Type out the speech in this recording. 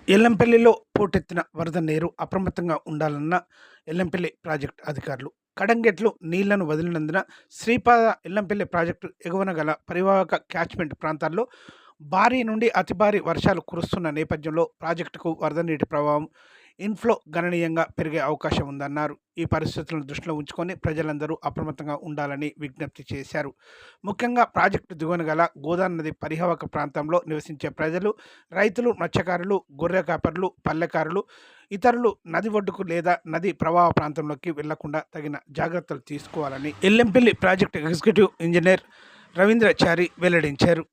ఎల్లంపల్లిలో పోటెత్తిన వరద నీరు అప్రమత్తంగా ఉండాలన్న ఎల్లంపల్లి ప్రాజెక్టు అధికారులు. కడంగెట్లు నీళ్లను వదిలినందున శ్రీపాద ఎల్లంపల్లి ప్రాజెక్టు ఎగువన గల పరివాహక క్యాచ్‌మెంట్ ప్రాంతాల్లో భారీ నుండి అతి భారీ వర్షాలు కురుస్తున్న నేపథ్యంలో ప్రాజెక్టుకు వరద నీటి ప్రవాహం, ఇన్‌ఫ్లో గణనీయంగా పెరిగే అవకాశం ఉందన్నారు. ఈ పరిస్థితులను దృష్టిలో ఉంచుకొని ప్రజలందరూ అప్రమత్తంగా ఉండాలని విజ్ఞప్తి చేశారు. ముఖ్యంగా ప్రాజెక్టు దిగువన గల గోదావరి నది పరివాహక ప్రాంతంలో నివసించే ప్రజలు, రైతులు, మత్స్యకారులు, గొర్రె కాపరులు, పల్లెకారులు, ఇతరులు నది ఒడ్డుకు లేదా నది ప్రవాహ ప్రాంతంలోకి వెళ్లకుండా తగిన జాగ్రత్తలు తీసుకోవాలని Yellampalli project executive engineer Ravindra Chari వెల్లడించారు.